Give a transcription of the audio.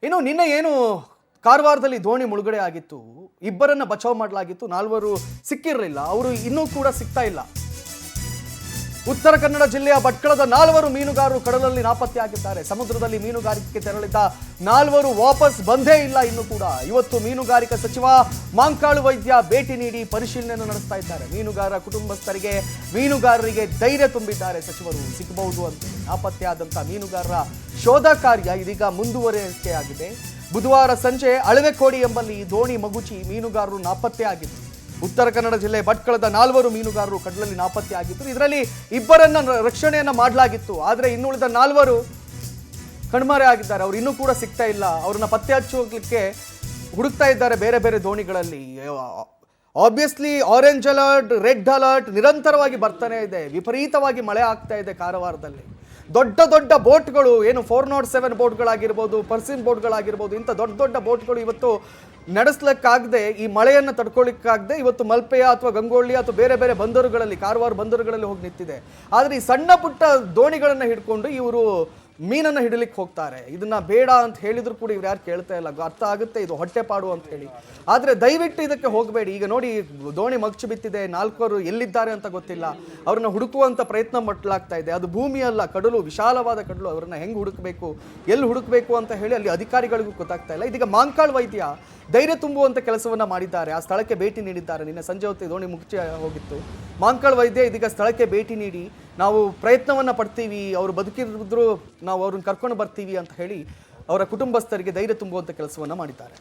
ಇನ್ನು ನಿನ್ನೆ ಏನು ಕಾರವಾರದಲ್ಲಿ ದೋಣಿ ಮುಳುಗಡೆ ಆಗಿತ್ತು, ಇಬ್ಬರನ್ನ ಬಚಾವ್ ಮಾಡಲಾಗಿತ್ತು, ನಾಲ್ವರು ಸಿಕ್ಕಿರಲಿಲ್ಲ, ಅವರು ಇನ್ನೂ ಕೂಡ ಸಿಗ್ತಾ ಇಲ್ಲ. ಉತ್ತರ ಕನ್ನಡ ಜಿಲ್ಲೆಯ ಭಟ್ಕಳದ ನಾಲ್ವರು ಮೀನುಗಾರರು ಕಡಲಲ್ಲಿ ನಾಪತ್ತೆಯಾಗಿದ್ದಾರೆ. ಸಮುದ್ರದಲ್ಲಿ ಮೀನುಗಾರಿಕೆಗೆ ತೆರಳಿದ್ದ ನಾಲ್ವರು ವಾಪಸ್ ಬಂದೇ ಇಲ್ಲ ಇನ್ನೂ ಕೂಡ. ಇವತ್ತು ಮೀನುಗಾರಿಕಾ ಸಚಿವ ಮಾಂಕಾಳು ವೈದ್ಯ ಭೇಟಿ ನೀಡಿ ಪರಿಶೀಲನೆಯನ್ನು ನಡೆಸ್ತಾ ಇದ್ದಾರೆ. ಮೀನುಗಾರ ಕುಟುಂಬಸ್ಥರಿಗೆ ಮೀನುಗಾರರಿಗೆ ಧೈರ್ಯ ತುಂಬಿದ್ದಾರೆ ಸಚಿವರು. ಸಿಗಬಹುದು ಅಂತ ನಾಪತ್ತೆಯಾದಂತಹ ಮೀನುಗಾರರ ಶೋಧ ಕಾರ್ಯ ಇದೀಗ ಮುಂದುವರಿಕೆಯಾಗಿದೆ. ಬುಧವಾರ ಸಂಜೆ ಅಳವೆಕೋಡಿ ಎಂಬಲ್ಲಿ ದೋಣಿ ಮಗುಚಿ ಮೀನುಗಾರರು ನಾಪತ್ತೆಯಾಗಿದ್ದರು. ಉತ್ತರ ಕನ್ನಡ ಜಿಲ್ಲೆ ಭಟ್ಕಳದ ನಾಲ್ವರು ಮೀನುಗಾರರು ಕಡಲಲ್ಲಿ ನಾಪತ್ತೆಯಾಗಿದ್ದರು. ಇದರಲ್ಲಿ ಇಬ್ಬರನ್ನ ರಕ್ಷಣೆಯನ್ನ ಮಾಡಲಾಗಿತ್ತು, ಆದರೆ ಇನ್ನುಳಿದ ನಾಲ್ವರು ಕಣ್ಮರೆ ಆಗಿದ್ದಾರೆ. ಅವ್ರು ಇನ್ನೂ ಕೂಡ ಸಿಗ್ತಾ ಇಲ್ಲ. ಅವ್ರನ್ನ ಪತ್ತೆ ಹಚ್ಚೋಗ್ಲಿಕ್ಕೆ ಹುಡುಕ್ತಾ ಇದ್ದಾರೆ ಬೇರೆ ಬೇರೆ ದೋಣಿಗಳಲ್ಲಿ. Obviously orange alert, red alert ನಿರಂತರವಾಗಿ ಬರ್ತಾನೆ ಇದೆ. ವಿಪರೀತವಾಗಿ ಮಳೆ ಆಗ್ತಾ ಇದೆ ಕಾರವಾರದಲ್ಲಿ. ದೊಡ್ಡ ದೊಡ್ಡ ಬೋಟ್ಗಳು, ಏನು 407 ಬೋಟ್ಗಳಾಗಿರ್ಬೋದು, ಪರ್ಸಿನ್ ಬೋಟ್ಗಳಾಗಿರ್ಬೋದು, ಇಂಥ ದೊಡ್ಡ ದೊಡ್ಡ ಬೋಟ್ಗಳು ಇವತ್ತು ನಡೆಸ್ಲಿಕ್ಕಾಗದೆ, ಈ ಮಳೆಯನ್ನು ತಡ್ಕೊಳ್ಳಿಕ್ಕಾಗದೆ ಇವತ್ತು ಮಲ್ಪೆಯ ಅಥವಾ ಗಂಗೊಳ್ಳಿ ಅಥವಾ ಬೇರೆ ಬೇರೆ ಬಂದರುಗಳಲ್ಲಿ, ಕಾರವಾರ ಬಂದರುಗಳಲ್ಲಿ ಹೋಗಿ ನಿಂತಿದೆ. ಆದರೆ ಈ ಸಣ್ಣ ಪುಟ್ಟ ದೋಣಿಗಳನ್ನು ಹಿಡ್ಕೊಂಡು ಇವರು ಮೀನನ್ನು ಹಿಡಲಿಕ್ಕೆ ಹೋಗ್ತಾರೆ. ಇದನ್ನ ಬೇಡ ಅಂತ ಹೇಳಿದ್ರು ಕೂಡ ಇವ್ರು ಯಾರು ಕೇಳ್ತಾ ಇಲ್ಲ. ಅರ್ಥ ಆಗುತ್ತೆ ಇದು ಹೊಟ್ಟೆಪಾಡು ಅಂತ ಹೇಳಿ. ಆದರೆ ದಯವಿಟ್ಟು ಇದಕ್ಕೆ ಹೋಗಬೇಡಿ. ಈಗ ನೋಡಿ, ದೋಣಿ ಮಗ್ಚು ಬಿತ್ತಿದೆ, ನಾಲ್ಕರು ಎಲ್ಲಿದ್ದಾರೆ ಅಂತ ಗೊತ್ತಿಲ್ಲ. ಅವ್ರನ್ನ ಹುಡುಕುವಂಥ ಪ್ರಯತ್ನ ಮಾಡಲಾಗ್ತಾ ಇದೆ. ಅದು ಭೂಮಿ ಅಲ್ಲ, ಕಡಲು, ವಿಶಾಲವಾದ ಕಡಲು. ಅವ್ರನ್ನ ಹೆಂಗೆ ಹುಡುಕಬೇಕು, ಎಲ್ಲಿ ಹುಡುಕಬೇಕು ಅಂತ ಹೇಳಿ ಅಲ್ಲಿ ಅಧಿಕಾರಿಗಳಿಗೂ ಗೊತ್ತಾಗ್ತಾ ಇಲ್ಲ. ಇದೀಗ ಮಾಂಕಾಳ್ ವೈದ್ಯ ಧೈರ್ಯ ತುಂಬುವಂಥ ಕೆಲಸವನ್ನ ಮಾಡಿದ್ದಾರೆ. ಆ ಸ್ಥಳಕ್ಕೆ ಭೇಟಿ ನೀಡಿದ್ದಾರೆ. ನಿನ್ನೆ ಸಂಜೆ ಹೊತ್ತು ದೋಣಿ ಮುಚ್ಚಿ ಹೋಗಿತ್ತು. ಮಾಂಕಾಳ್ ವೈದ್ಯ ಇದೀಗ ಸ್ಥಳಕ್ಕೆ ಭೇಟಿ ನೀಡಿ ನಾವು ಪ್ರಯತ್ನವನ್ನ ಪಡ್ತೀವಿ, ಅವರು ಬದುಕಿದ್ರು ನಾವು ಅವ್ರನ್ನ ಕರ್ಕೊಂಡು ಬರ್ತೀವಿ ಅಂತ ಹೇಳಿ ಅವರ ಕುಟುಂಬಸ್ಥರಿಗೆ ಧೈರ್ಯ ತುಂಬುವಂಥ ಕೆಲಸವನ್ನ ಮಾಡಿದ್ದಾರೆ.